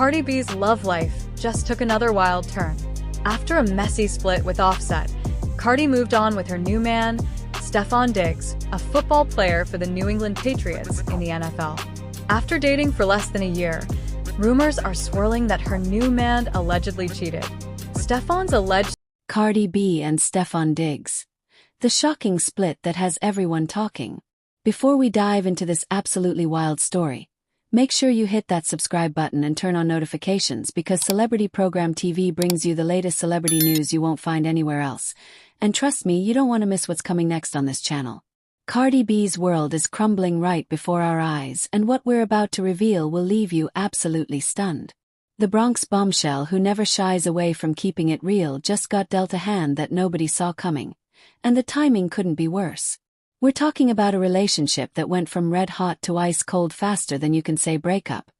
Cardi B's love life just took another wild turn. After a messy split with Offset, Cardi moved on with her new man, Stefon Diggs, a football player for the New England Patriots in the NFL. After dating for less than a year, rumors are swirling that her new man allegedly cheated. Stefon's alleged Cardi B and Stefon Diggs. The shocking split that has everyone talking. Before we dive into this absolutely wild story, make sure you hit that subscribe button and turn on notifications because Celebrity Program TV brings you the latest celebrity news you won't find anywhere else. And trust me, you don't want to miss what's coming next on this channel. Cardi B's world is crumbling right before our eyes, and what we're about to reveal will leave you absolutely stunned. The Bronx bombshell who never shies away from keeping it real just got dealt a hand that nobody saw coming. And the timing couldn't be worse. We're talking about a relationship that went from red hot to ice cold faster than you can say breakup.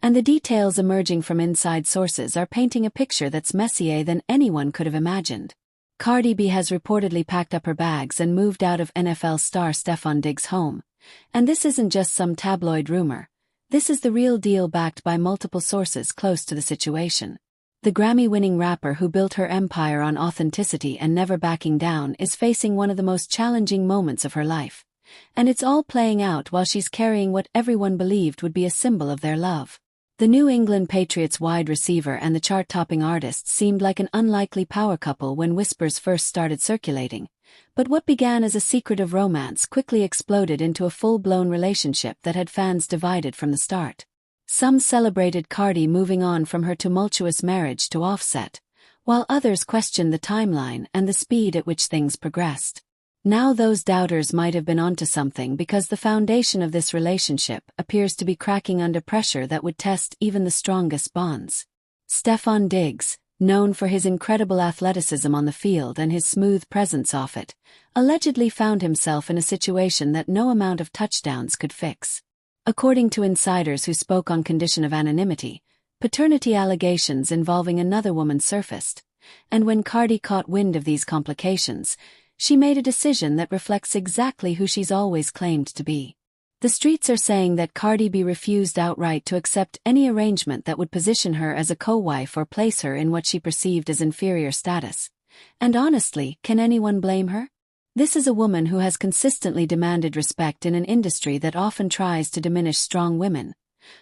And the details emerging from inside sources are painting a picture that's messier than anyone could have imagined. Cardi B has reportedly packed up her bags and moved out of NFL star Stefon Diggs' home. And this isn't just some tabloid rumor. This is the real deal, backed by multiple sources close to the situation. The Grammy-winning rapper who built her empire on authenticity and never backing down is facing one of the most challenging moments of her life. And it's all playing out while she's carrying what everyone believed would be a symbol of their love. The New England Patriots wide receiver and the chart-topping artist seemed like an unlikely power couple when whispers first started circulating. But what began as a secretive romance quickly exploded into a full-blown relationship that had fans divided from the start. Some celebrated Cardi moving on from her tumultuous marriage to Offset, while others questioned the timeline and the speed at which things progressed. Now those doubters might have been onto something, because the foundation of this relationship appears to be cracking under pressure that would test even the strongest bonds. Stefon Diggs, known for his incredible athleticism on the field and his smooth presence off it, allegedly found himself in a situation that no amount of touchdowns could fix. According to insiders who spoke on condition of anonymity, paternity allegations involving another woman surfaced, and when Cardi caught wind of these complications, she made a decision that reflects exactly who she's always claimed to be. The streets are saying that Cardi B refused outright to accept any arrangement that would position her as a co-wife or place her in what she perceived as inferior status. And honestly, can anyone blame her? This is a woman who has consistently demanded respect in an industry that often tries to diminish strong women,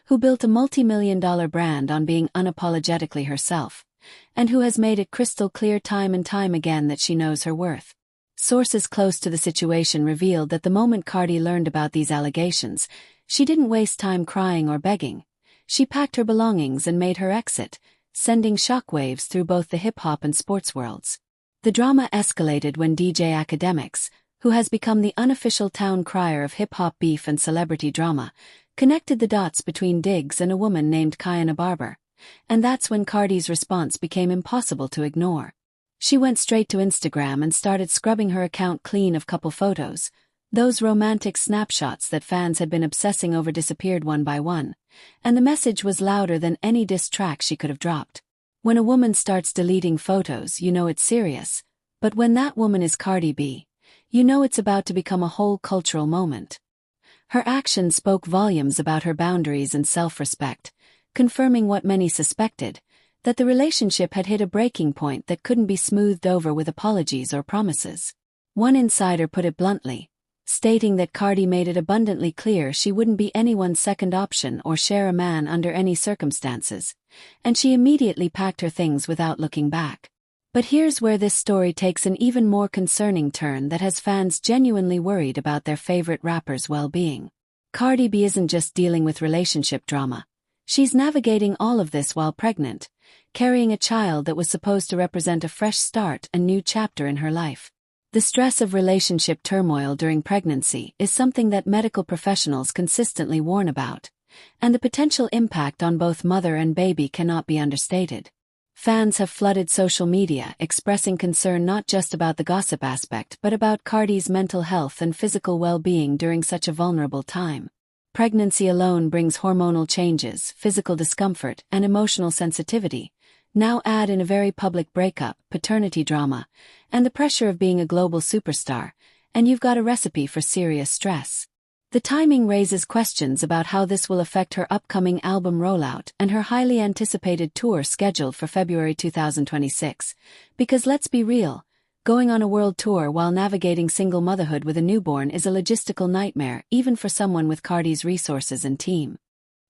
who built a multi-million-dollar brand on being unapologetically herself, and who has made it crystal clear time and time again that she knows her worth. Sources close to the situation revealed that the moment Cardi learned about these allegations, she didn't waste time crying or begging. She packed her belongings and made her exit, sending shockwaves through both the hip-hop and sports worlds. The drama escalated when DJ Academics, who has become the unofficial town crier of hip-hop beef and celebrity drama, connected the dots between Diggs and a woman named Kiana Barber. And that's when Cardi's response became impossible to ignore. She went straight to Instagram and started scrubbing her account clean of couple photos. Those romantic snapshots that fans had been obsessing over disappeared one by one, and the message was louder than any diss track she could have dropped. When a woman starts deleting photos, you know it's serious, but when that woman is Cardi B, you know it's about to become a whole cultural moment. Her actions spoke volumes about her boundaries and self-respect, confirming what many suspected, that the relationship had hit a breaking point that couldn't be smoothed over with apologies or promises. One insider put it bluntly, stating that Cardi made it abundantly clear she wouldn't be anyone's second option or share a man under any circumstances, and she immediately packed her things without looking back. But here's where this story takes an even more concerning turn that has fans genuinely worried about their favorite rapper's well-being. Cardi B isn't just dealing with relationship drama. She's navigating all of this while pregnant, carrying a child that was supposed to represent a fresh start, a new chapter in her life. The stress of relationship turmoil during pregnancy is something that medical professionals consistently warn about, and the potential impact on both mother and baby cannot be understated. Fans have flooded social media expressing concern not just about the gossip aspect but about Cardi's mental health and physical well-being during such a vulnerable time. Pregnancy alone brings hormonal changes, physical discomfort, and emotional sensitivity. Now add in a very public breakup, paternity drama, and the pressure of being a global superstar, and you've got a recipe for serious stress. The timing raises questions about how this will affect her upcoming album rollout and her highly anticipated tour scheduled for February 2026. Because let's be real, going on a world tour while navigating single motherhood with a newborn is a logistical nightmare even for someone with Cardi's resources and team.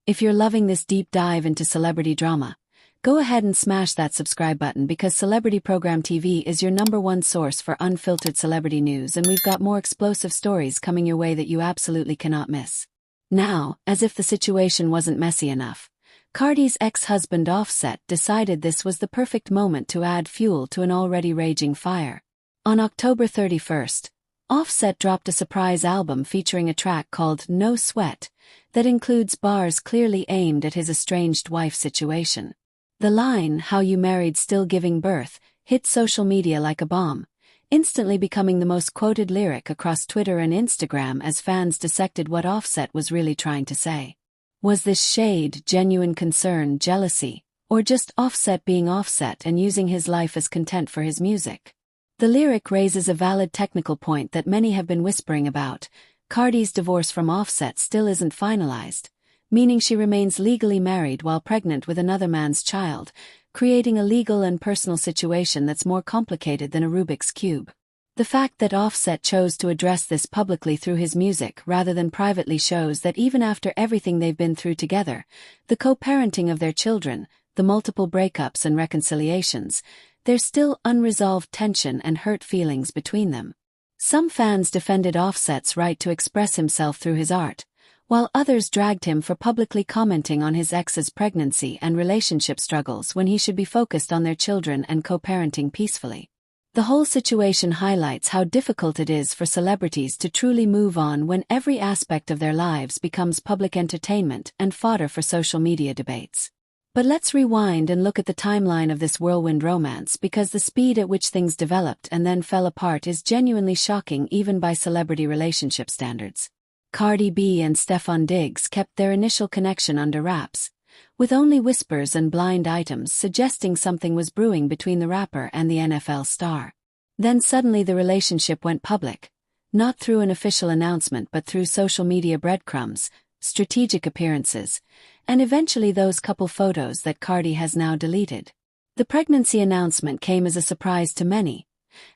If you're loving this deep dive into celebrity drama, go ahead and smash that subscribe button because Celebrity Program TV is your #1 source for unfiltered celebrity news, and we've got more explosive stories coming your way that you absolutely cannot miss. Now, as if the situation wasn't messy enough, Cardi's ex-husband Offset decided this was the perfect moment to add fuel to an already raging fire. On October 31st, Offset dropped a surprise album featuring a track called No Sweat that includes bars clearly aimed at his estranged wife situation. The line, "How you married still giving birth," hit social media like a bomb, instantly becoming the most quoted lyric across Twitter and Instagram as fans dissected what Offset was really trying to say. Was this shade, genuine concern, jealousy, or just Offset being Offset and using his life as content for his music? The lyric raises a valid technical point that many have been whispering about. Cardi's divorce from Offset still isn't finalized, meaning she remains legally married while pregnant with another man's child, creating a legal and personal situation that's more complicated than a Rubik's Cube. The fact that Offset chose to address this publicly through his music rather than privately shows that even after everything they've been through together, the co-parenting of their children, the multiple breakups and reconciliations, there's still unresolved tension and hurt feelings between them. Some fans defended Offset's right to express himself through his art, while others dragged him for publicly commenting on his ex's pregnancy and relationship struggles when he should be focused on their children and co-parenting peacefully. The whole situation highlights how difficult it is for celebrities to truly move on when every aspect of their lives becomes public entertainment and fodder for social media debates. But let's rewind and look at the timeline of this whirlwind romance, because the speed at which things developed and then fell apart is genuinely shocking even by celebrity relationship standards. Cardi B and Stefon Diggs kept their initial connection under wraps, with only whispers and blind items suggesting something was brewing between the rapper and the NFL star. Then suddenly the relationship went public, not through an official announcement but through social media breadcrumbs, strategic appearances, and eventually those couple photos that Cardi has now deleted. The pregnancy announcement came as a surprise to many,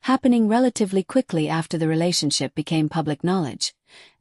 happening relatively quickly after the relationship became public knowledge,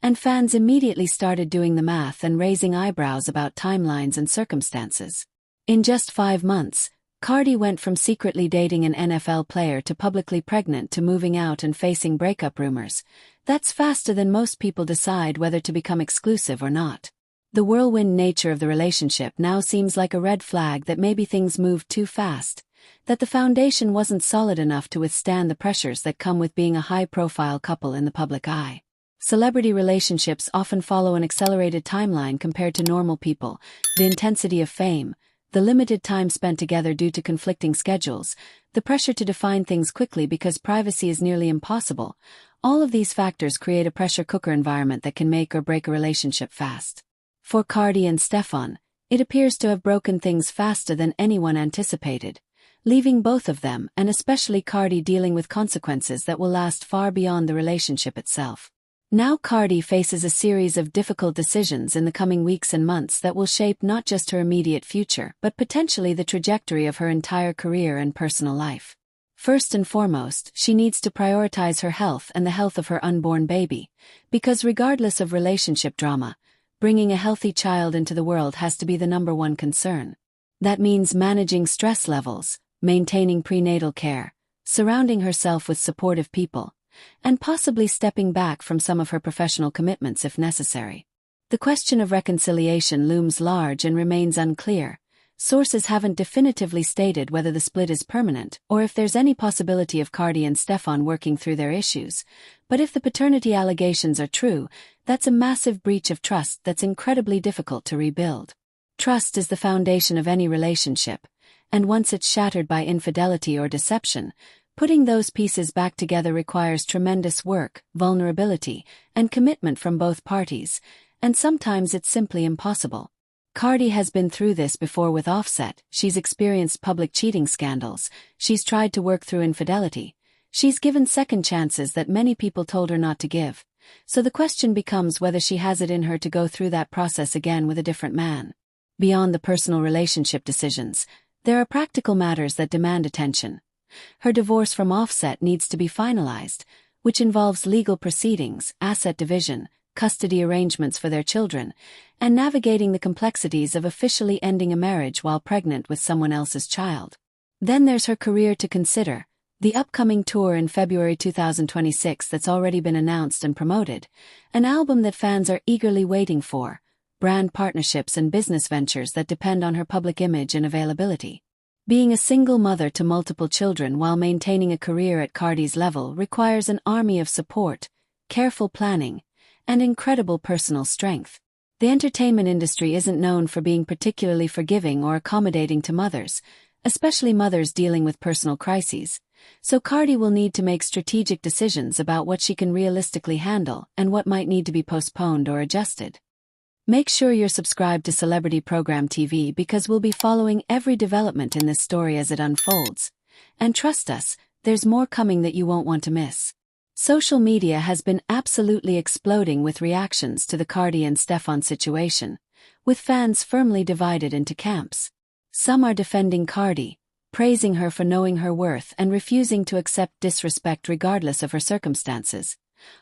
and fans immediately started doing the math and raising eyebrows about timelines and circumstances. In just 5 months, Cardi went from secretly dating an NFL player to publicly pregnant to moving out and facing breakup rumors. That's faster than most people decide whether to become exclusive or not. The whirlwind nature of the relationship now seems like a red flag that maybe things moved too fast, that the foundation wasn't solid enough to withstand the pressures that come with being a high-profile couple in the public eye. Celebrity relationships often follow an accelerated timeline compared to normal people. The intensity of fame, the limited time spent together due to conflicting schedules, the pressure to define things quickly because privacy is nearly impossible, all of these factors create a pressure cooker environment that can make or break a relationship fast. For Cardi and Stefon, it appears to have broken things faster than anyone anticipated, leaving both of them, and especially Cardi, dealing with consequences that will last far beyond the relationship itself. Now Cardi faces a series of difficult decisions in the coming weeks and months that will shape not just her immediate future but potentially the trajectory of her entire career and personal life. First and foremost, she needs to prioritize her health and the health of her unborn baby, because regardless of relationship drama, bringing a healthy child into the world has to be the #1 concern. That means managing stress levels, maintaining prenatal care, surrounding herself with supportive people, and possibly stepping back from some of her professional commitments if necessary. The question of reconciliation looms large and remains unclear. Sources haven't definitively stated whether the split is permanent or if there's any possibility of Cardi and Stefon working through their issues, but if the paternity allegations are true, that's a massive breach of trust that's incredibly difficult to rebuild. Trust is the foundation of any relationship, and once it's shattered by infidelity or deception, putting those pieces back together requires tremendous work, vulnerability, and commitment from both parties, and sometimes it's simply impossible. Cardi has been through this before with Offset. She's experienced public cheating scandals, she's tried to work through infidelity, she's given second chances that many people told her not to give, So the question becomes whether she has it in her to go through that process again with a different man. Beyond the personal relationship decisions, there are practical matters that demand attention. Her divorce from Offset needs to be finalized, which involves legal proceedings, asset division, custody arrangements for their children, and navigating the complexities of officially ending a marriage while pregnant with someone else's child. Then there's her career to consider, the upcoming tour in February 2026 that's already been announced and promoted, an album that fans are eagerly waiting for, brand partnerships and business ventures that depend on her public image and availability. Being a single mother to multiple children while maintaining a career at Cardi's level requires an army of support, careful planning, and incredible personal strength. The entertainment industry isn't known for being particularly forgiving or accommodating to mothers, especially mothers dealing with personal crises, so Cardi will need to make strategic decisions about what she can realistically handle and what might need to be postponed or adjusted. Make sure you're subscribed to Celebrity Program TV because we'll be following every development in this story as it unfolds. And trust us, there's more coming that you won't want to miss. Social media has been absolutely exploding with reactions to the Cardi and Stefon situation, with fans firmly divided into camps. Some are defending Cardi, praising her for knowing her worth and refusing to accept disrespect regardless of her circumstances,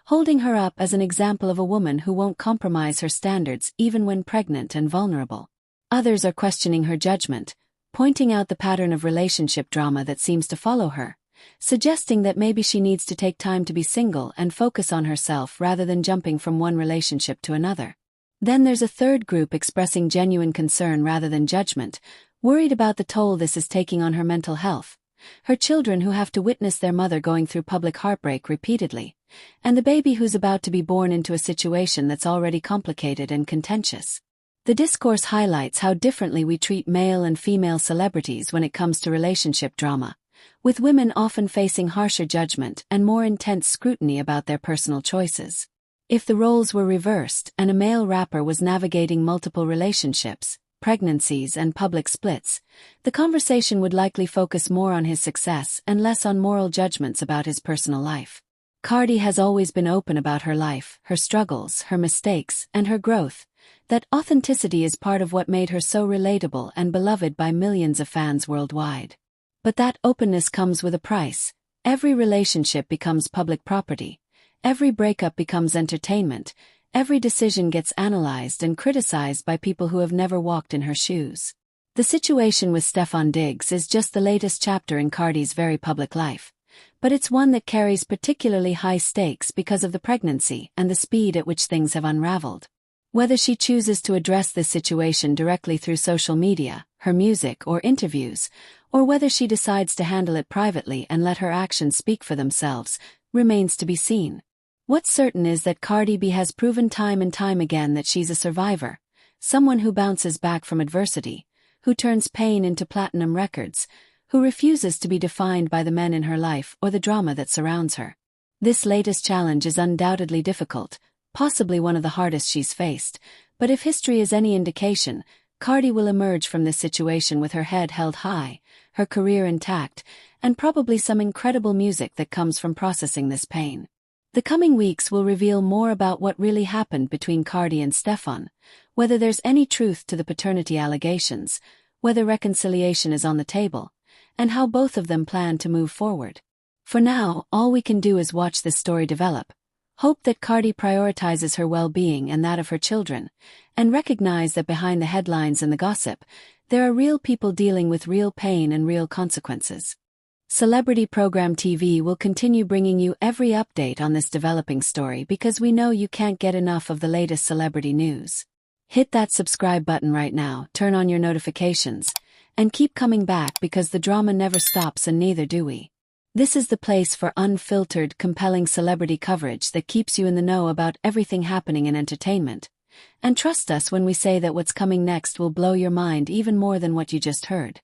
holding her up as an example of a woman who won't compromise her standards even when pregnant and vulnerable. Others are questioning her judgment, pointing out the pattern of relationship drama that seems to follow her, suggesting that maybe she needs to take time to be single and focus on herself rather than jumping from one relationship to another. Then there's a third group expressing genuine concern rather than judgment, worried about the toll this is taking on her mental health, her children who have to witness their mother going through public heartbreak repeatedly, and the baby who's about to be born into a situation that's already complicated and contentious. The discourse highlights how differently we treat male and female celebrities when it comes to relationship drama, with women often facing harsher judgment and more intense scrutiny about their personal choices. If the roles were reversed and a male rapper was navigating multiple relationships, pregnancies and public splits, the conversation would likely focus more on his success and less on moral judgments about his personal life. Cardi has always been open about her life, her struggles, her mistakes, and her growth. That authenticity is part of what made her so relatable and beloved by millions of fans worldwide. But that openness comes with a price. Every relationship becomes public property. Every breakup becomes entertainment. Every decision gets analyzed and criticized by people who have never walked in her shoes. The situation with Stefon Diggs is just the latest chapter in Cardi's very public life, but it's one that carries particularly high stakes because of the pregnancy and the speed at which things have unraveled. Whether she chooses to address this situation directly through social media, her music, or interviews, or whether she decides to handle it privately and let her actions speak for themselves, remains to be seen. What's certain is that Cardi B has proven time and time again that she's a survivor, someone who bounces back from adversity, who turns pain into platinum records, who refuses to be defined by the men in her life or the drama that surrounds her. This latest challenge is undoubtedly difficult, possibly one of the hardest she's faced, but if history is any indication, Cardi will emerge from this situation with her head held high, her career intact, and probably some incredible music that comes from processing this pain. The coming weeks will reveal more about what really happened between Cardi and Stefon, whether there's any truth to the paternity allegations, whether reconciliation is on the table, and how both of them plan to move forward. For now, all we can do is watch this story develop, hope that Cardi prioritizes her well-being and that of her children, and recognize that behind the headlines and the gossip, there are real people dealing with real pain and real consequences. Celebrity Program TV will continue bringing you every update on this developing story because we know you can't get enough of the latest celebrity news. Hit that subscribe button right now, turn on your notifications, and keep coming back because the drama never stops and neither do we. This is the place for unfiltered, compelling celebrity coverage that keeps you in the know about everything happening in entertainment. And trust us when we say that what's coming next will blow your mind even more than what you just heard.